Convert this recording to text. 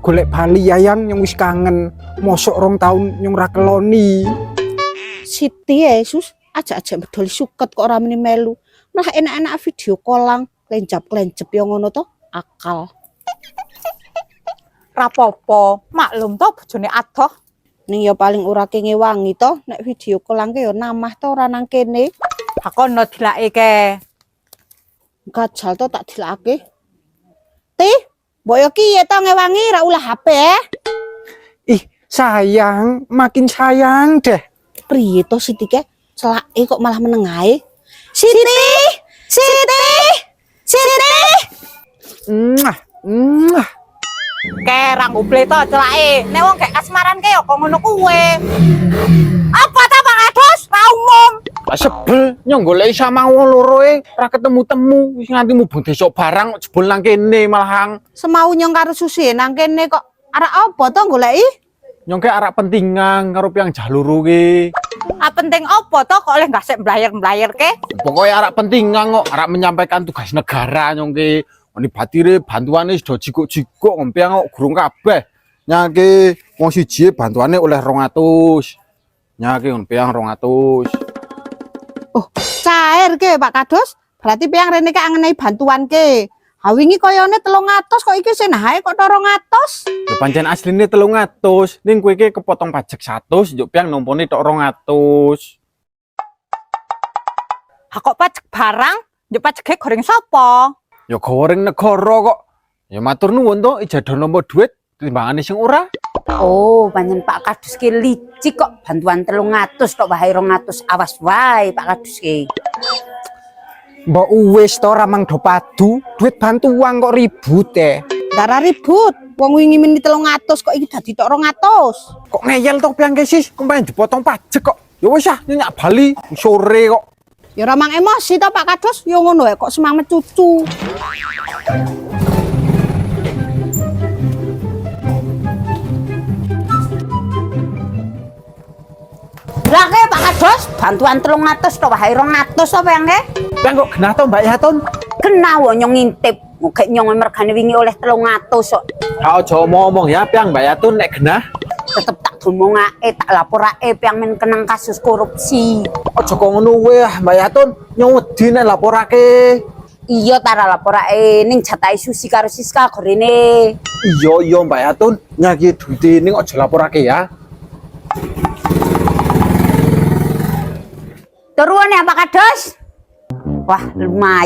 golek bali yayang yang wis kangen. Mosok 2 tahun yang ra keloni. Siti Yesus aja bedol suket kok ora meni melu. Malah enak-enak video callang, klencap-klencep yo ngono to, akal. Rapopo, maklum to bojone adoh. Ning ya paling ora kenge wangi to, nek video callang ke yo namah to ora nang kene. Hakono dilake ke. Gajal to tak dilake. Ti, mbok yo ki to ngewangi ra ulah HP Ih, sayang, makin sayang deh. Priye to Siti ke? Celake kok malah meneng ae. Siti! Siti! Siti! Mwah, mwah. Kerang uble to celake. Nek wong gek asmaran ke yo kok ngono kuwe. Apa ta Pak Ados? Ra umum. Lah sebel nyong goleki sama wong loro ra ketemu-temu wis nganti mubeng desok barang kok jebol nang kene malahang. Semau nyong karo Susi nang kene kok arek apa to goleki? Nyong ke arek pentingan karo piang jaluru ki. Ah penting apa to kok oleh gasek mblayer-mblayer ke? Pokoknya arek pentingan kok arek menyampaikan tugas negara nyong ke. Oni batire bantuane sudah jikuk-jikuk ngompiang kok gurung kabeh. Nyake wong siji bantuane oleh 200. Nyake ngompiang 200. Oh, cair ke Pak Kados. Berarti piang rene ke angenai bantuan ke. Ha wingi koyone 300 kok iki senahe kok 200. Lho pancen asline 300. Ning kowe iki kepotong pajak 100, njuk piang numpune tok 200. Ha kok pajak barang, yo pajake goreng sapa? Ya goreng negara kok. Ya matur nuwun to, ijado nomor duit timbangane sing ora. Oh, pancen Pak Kadus ki licik kok bantuan 300 tok wae 200 awas wae Pak Kadus ki. Mbok wis to ramang do padu, duit bantuan kok ribut Dara ribut. Wong wingi meni 300 kok iki dadi tok 200. Kok ngeyel to piang ke sis, kemarin dipotong pajak kok. Ya wis ah, nyenyak bali sore kok. Ya ramang emosi to Pak Kados, yo ngono kok semangat cucu. Lah ke Pak Kadus, bantuan 300 tok wae 200 apa yang ke? Piang kok genah to Mbak Yatun? Kena wo nyong ngintip, gek nyong mergane wingi oleh 300 kok. Aja ngomong ya piang Mbak Yatun nek genah. Tetep tak dumongake, tak laporake piang men kenang kasus korupsi. Aja kok ngono wae ah Mbak Yatun, nyong wedi nek laporake. Iya tara laporake ning jatahe Susi karo Siska gorene. Iya Mbak Yatun, nyaki duite ning aja laporake ya. Turuan ya Pak Kadus. Wah, lumayan.